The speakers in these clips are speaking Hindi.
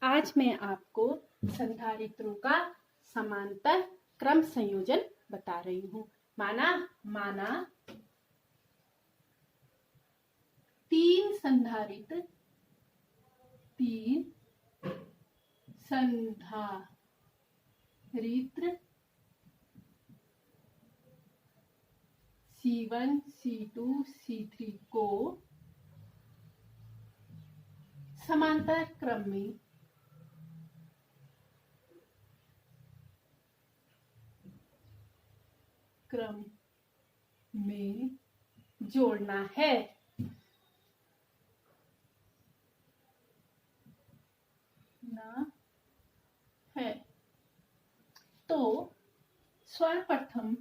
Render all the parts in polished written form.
आज मैं आपको संधारित्रों का समांतर क्रम संयोजन बता रही हूँ। माना तीन संधारित्र C1 C2 C3 को समांतर क्रम में जोड़ना है। तो सर्वप्रथम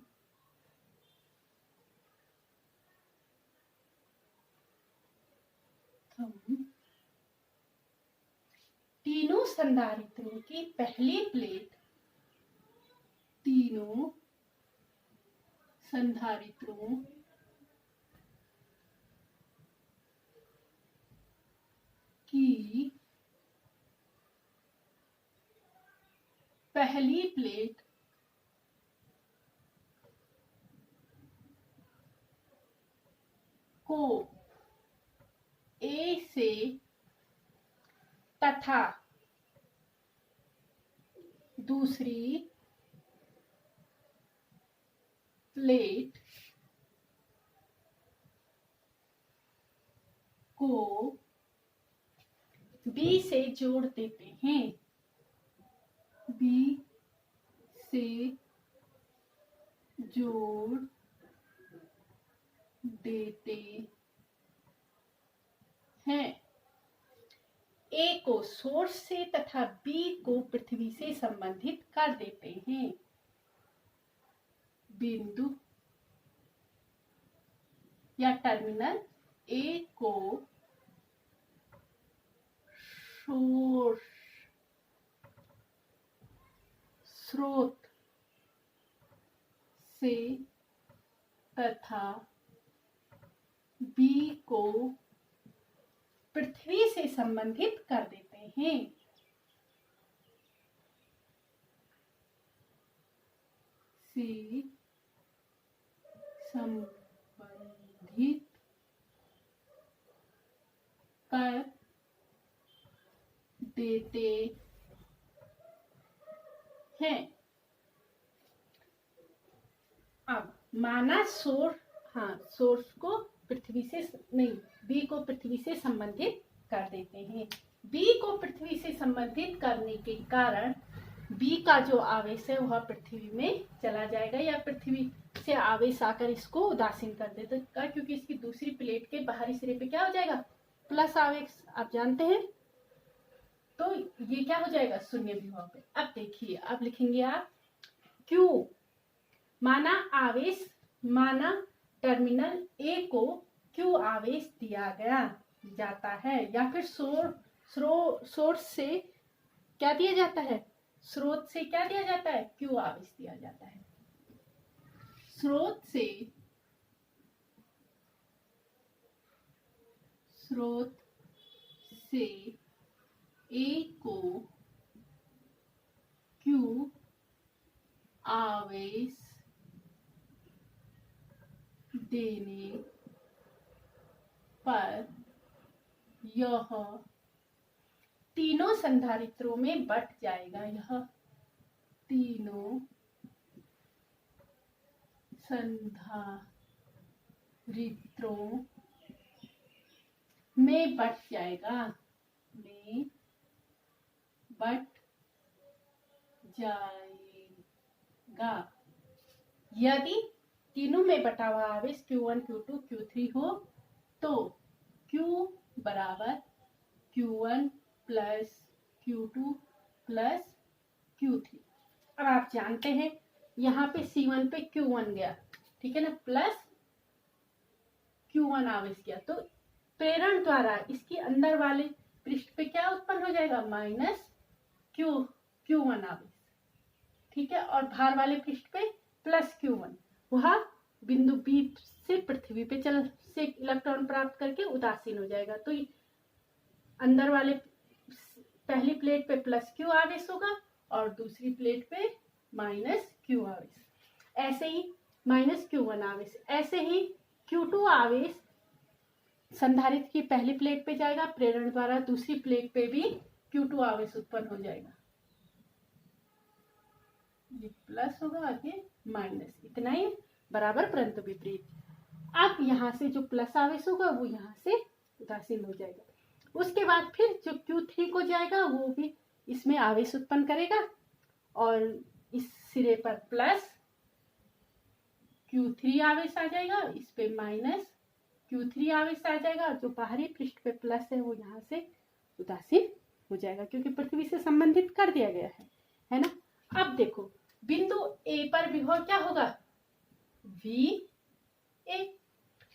तीनों संधारित्रों की पहली प्लेट तीनों संधारित्रों की पहली प्लेट को A से तथा दूसरी प्लेट को B से जोड़ देते हैं। B से जोड़ देते हैं। A को सोर्स से तथा B को पृथ्वी से संबंधित कर देते हैं। बिंदु या टर्मिनल A को स्रोत से तथा B को पृथ्वी से संबंधित कर देते हैं। से संबंधित कर देते हैं। अब माना सोर्स को पृथ्वी से नहीं, बी को पृथ्वी से संबंधित कर देते हैं। बी को पृथ्वी से संबंधित करने के कारण बी का जो आवेश है वह पृथ्वी में चला जाएगा या पृथ्वी से आवेश आकर इसको उदासीन कर देगा, क्योंकि इसकी दूसरी प्लेट के बाहरी सिरे पे क्या हो जाएगा, प्लस आवेश, आप जानते हैं। तो ये क्या हो जाएगा, शून्य विभव पे। अब देखिए, अब लिखेंगे आप Q माना टर्मिनल A को Q आवेश दिया जाता है, या फिर सोर्स से क्या दिया जाता है, स्रोत से क्या दिया जाता है, Q आवेश दिया जाता है। स्रोत से A को Q आवेश देने पर यह तीनों संधारित्रों में बट जाएगा। यह तीनों संधारित्रों में बट जाएगा, यदि तीनों में बटा हुआ आवेश Q1 Q2 Q3 हो तो Q बराबर Q1 plus Q2 plus Q3। अब आप जानते हैं यहाँ पे C1 पे Q1 गया, ठीक है ना, प्लस Q1 आवेश गया, तो प्रेरण द्वारा इसके अंदर वाले पृष्ठ पे क्या उत्पन्न हो जाएगा, माइनस Q1 आवेश, ठीक है, और भार वाले पृष्ठ पे प्लस Q1, वह बिंदु B से पृथ्वी पे से इलेक्ट्रॉन प्राप्त करके उदासीन हो जाएगा। तो अंदर वाले पहली प्लेट पे प्लस क्यू आवेश होगा और दूसरी प्लेट पे माइनस क्यू आवेश, ऐसे ही माइनस Q1 आवेश, ऐसे ही Q2 आवेश संधारित्र की पहली प्लेट पे जाएगा, प्रेरण द्वारा दूसरी प्लेट पे भी Q2 आवेश उत्पन्न हो जाएगा, ये प्लस होगा आगे माइनस, इतना ही बराबर परंतु विपरीत। अब यहाँ से जो प्लस आवेश होगा वो यहाँ से उदासीन हो जाएगा। उसके बाद फिर जो Q3 को जाएगा वो भी इसमें आवेश उत्पन्न करेगा और इस सिरे पर प्लस Q3 आवेश आ जाएगा, इस पे माइनस Q3 आवेश आ जाएगा, जो बाहरी पृष्ठ पे प्लस है वो यहाँ से उदासीन हो जाएगा क्योंकि पृथ्वी से संबंधित कर दिया गया है ना। अब देखो बिंदु A पर विभव क्या होगा VA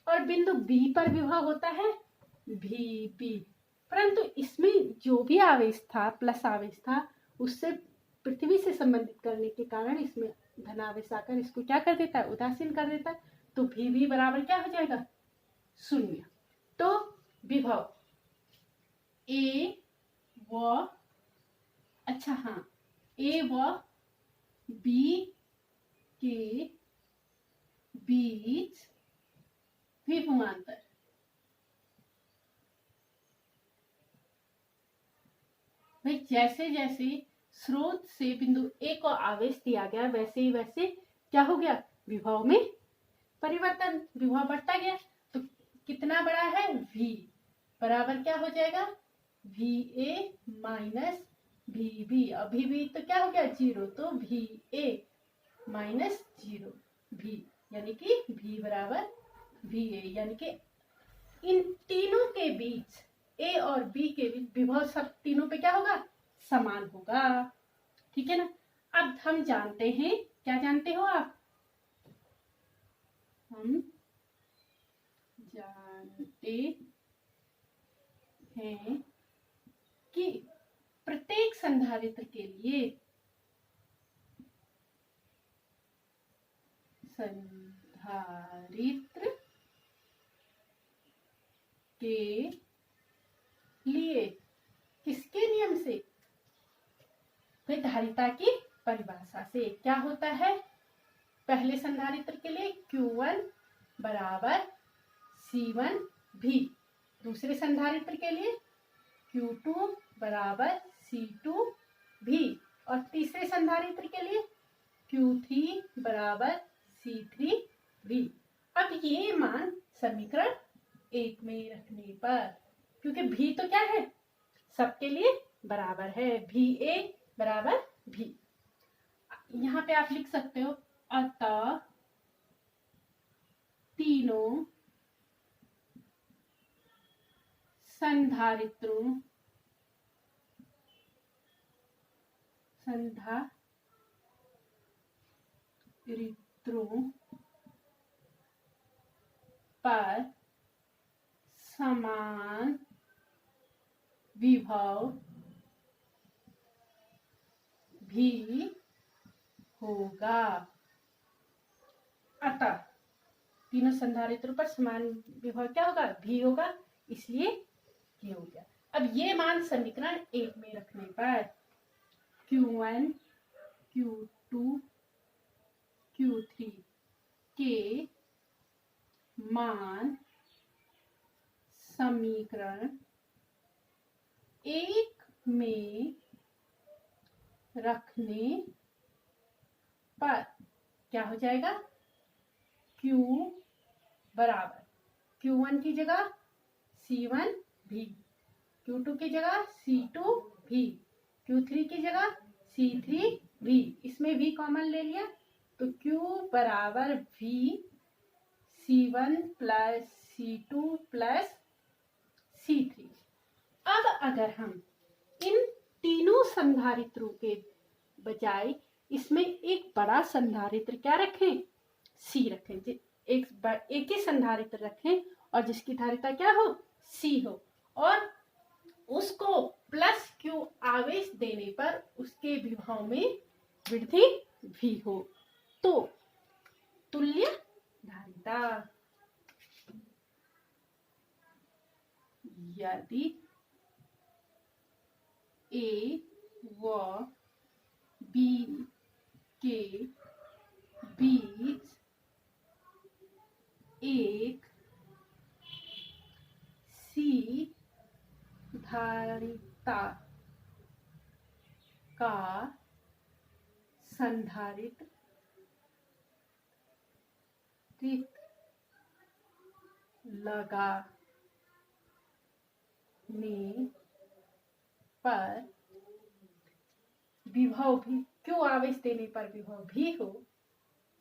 और बिंदु B पर विभव होता है VB, परंतु इसमें जो भी आवेश था प्लस आवेश था उससे पृथ्वी से संबंधित करने के कारण इसमें धनावेश आकर इसको क्या कर देता है उदासीन कर देता है, तो VB बराबर क्या हो जाएगा 0। तो विभव A व A व B के बीच विभवांतर भाई जैसे जैसे स्रोत से बिंदु A को आवेश दिया गया वैसे ही वैसे क्या हो गया विभव में परिवर्तन, विभव बढ़ता गया। तो कितना बड़ा है V बराबर क्या हो जाएगा VA माइनस VB, और VB तो क्या हो गया 0, तो VA माइनस 0 V यानी कि V बराबर VA, यानी कि इन तीनों के बीच A और B के बीच विभव सब तीनों पे क्या होगा समान होगा, ठीक है ना। अब हम जानते हैं, क्या जानते हो आप, हम जानते हैं कि प्रत्येक संधारित्र के लिए किसके नियम से भाई धारिता की परिभाषा से क्या होता है, पहले संधारित्र के लिए Q1 बराबर C1V, दूसरे संधारित्र के लिए Q2 बराबर C2V और तीसरे संधारित्र के लिए Q3 बराबर C3V। अब ये मान समीकरण 1 में रखने पर, क्योंकि V तो क्या है सबके लिए बराबर है, VA बराबर V, यहाँ पे आप लिख सकते हो अतः तीनों संधारित्रों पर समान विभव भी होगा। अतः तीनों संधारित्रों पर समान विभव क्या होगा भी होगा, इसलिए ये हो गया। अब ये मान समीकरण 1 में रखने पर Q1 Q2 Q3 के मान समीकरण 1 में रखने पर क्या हो जाएगा, Q बराबर Q1 की जगह C1V, Q2 की जगह C2V, Q3 की जगह C3V, इसमें V कॉमन ले लिया तो Q बराबर V C1 plus C2 plus C3। अब अगर हम इन तीनों संधारित्रों के बजाय इसमें एक बड़ा संधारित्र क्या रखें C रखें, एक ही संधारित्र रखें और जिसकी धारिता क्या हो C हो और उसको प्लस Q आवेश देने पर उसके विभव में वृद्धि भी हो, तो तुल्य धारिता यदि ए व बी के बीच एक सी धारिता का संधारित्र लगाने पर विभव भी, क्यू आवेश देने पर विभव भी हो,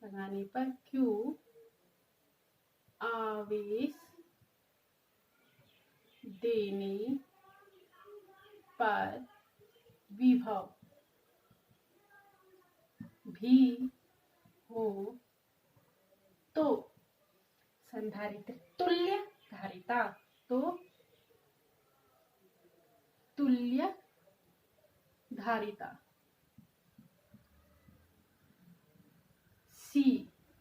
लगाने पर क्यू आवेश देने पर विभव भी हो तो संधारित्र तुल्य धारिता, तो तुल्य धारिता C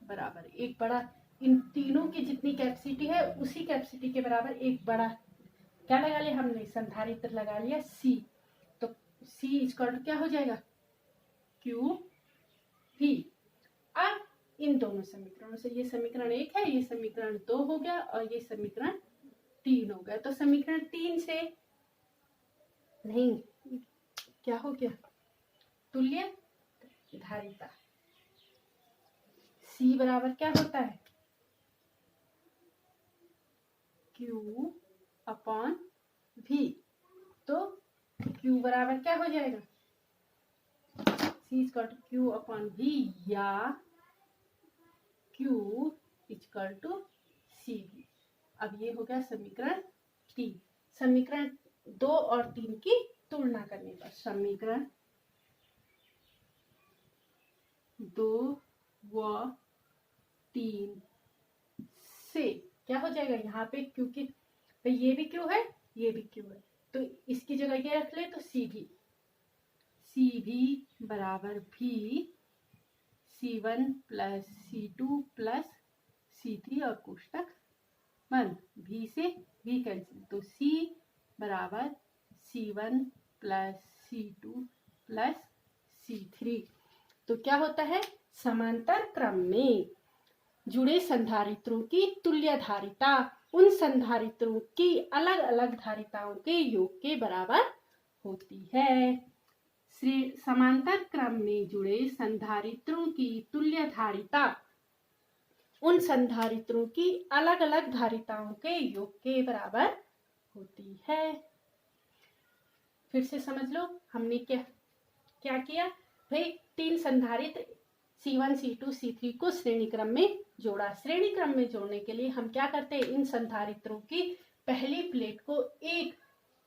बराबर एक बड़ा, इन तीनों की जितनी कैपेसिटी है उसी कैपेसिटी के बराबर एक बड़ा क्या लगा लिया हमने, संधारित्र लगा लिया C, तो C इक्वल टू क्या हो जाएगा, Q V। अब इन दोनों समीकरणों से, ये समीकरण 1 है, ये समीकरण 2 हो गया और ये समीकरण 3 हो गया, तो समीकरण 3 से नहीं क्या हो गया, तुल्य धारिता C बराबर क्या होता है, Q अपॉन V, तो Q बराबर क्या हो जाएगा, C equal to Q upon V या Q इक्वल टू CV। अब ये हो गया समीकरण 3। समीकरण 2 और 3 की तुलना करने पर समीकरण 2 व 3 से क्या हो जाएगा, यहाँ पे क्योंकि भाई ये भी क्यू है ये भी क्यू है, तो इसकी जगह ये रख ले, तो CV बराबर भी C1 plus C2 plus C3 और कोष्टक बंद, V से V कैंसिल, तो C बराबर C1 plus C2 plus C3। तो क्या होता है, समांतर क्रम में जुड़े संधारित्रों की तुल्य धारिता उन संधारित्रों की अलग अलग धारिताओं के योग के बराबर होती है। समांतर क्रम में जुड़े संधारित्रों की तुल्य धारिता उन संधारित्रों की अलग अलग धारिताओं के योग के बराबर होती है। फिर से समझ लो, हमने क्या किया भाई, 3 संधारित्र C1 C2 C3 को श्रेणी क्रम में जोड़ा। श्रेणी क्रम में जोड़ने के लिए हम क्या करते हैं, इन संधारित्रों की पहली प्लेट को एक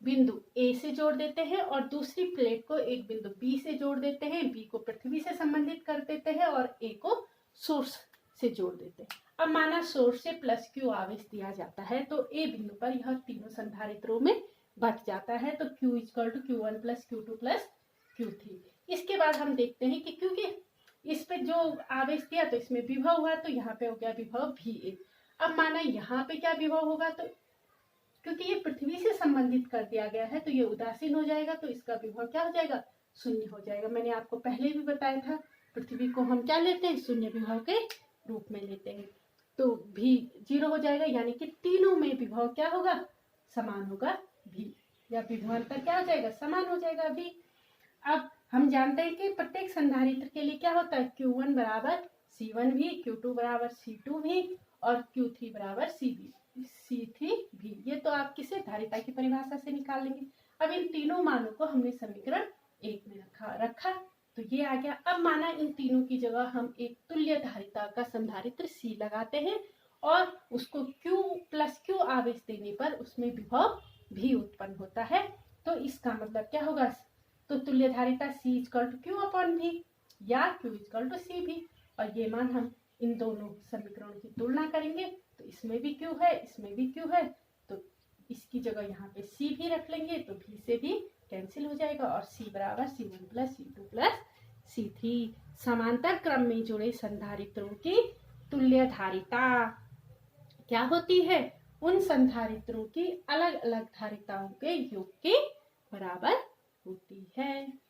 बिंदु A से जोड़ देते हैं और दूसरी प्लेट को एक बिंदु B से जोड़ देते हैं, B को पृथ्वी से संबंधित कर देते हैं और A को सोर्स से जोड़ देते हैं। अब माना सोर्स से प्लस Q आवेश दिया जाता है, तो A बिंदु पर यह तीनों संधारित्रों में बट जाता है, तो Q equal to Q1 plus Q2 plus Q3। इसके बाद हम देखते हैं कि क्योंकि इस पे जो आवेश दिया तो इसमें विभव हुआ, तो यहाँ पे हो गया विभव V1। अब माना यहाँ पे क्या विभव होगा, तो क्योंकि ये पृथ्वी से संबंधित कर दिया गया है तो ये उदासीन हो जाएगा, तो इसका विभव क्या हो जाएगा, शून्य हो जाएगा। मैंने आपको पहले भी बताया था, पृथ्वी को हम क्या लेते हैं, शून्य विभव के रूप में लेते हैं, तो V 0 हो जाएगा, यानी कि तीनों में विभव क्या होगा, समान होगा V, या विभवांतर क्या हो जाएगा, समान हो जाएगा V। अब हम जानते हैं कि प्रत्येक संधारित्र के लिए क्या होता है, Q1 बराबर C1 भी, Q2 बराबर C2 भी और Q3 बराबर C3 भी। ये तो आप किसे धारिता की परिभाषा से निकाल लेंगे। अब इन तीनों मानों को हमने समीकरण 1 में रखा तो ये आ गया। अब माना इन तीनों की जगह हम एक तुल्य धारिता का संधारित्र C लगाते हैं और उसको Q प्लस Q आवेश देने पर उसमें विभव भी उत्पन्न होता है, तो इसका मतलब क्या होगा, तो तुल्य धारिता C equal to Q upon V या Q इक्वल टू C भी। और ये मान हम इन दोनों समीकरणों की तुलना करेंगे, तो इसमें भी Q है इसमें भी Q है, तो इसकी जगह यहाँ पे C भी रख लेंगे, तो V से भी कैंसिल हो जाएगा और C बराबर C1 plus C2 plus C3। समांतर क्रम में जुड़े संधारित्रों की तुल्य धारिता क्या होती है, उन संधारित्रों की अलग अलग धारिताओं के योग के बराबर होती है।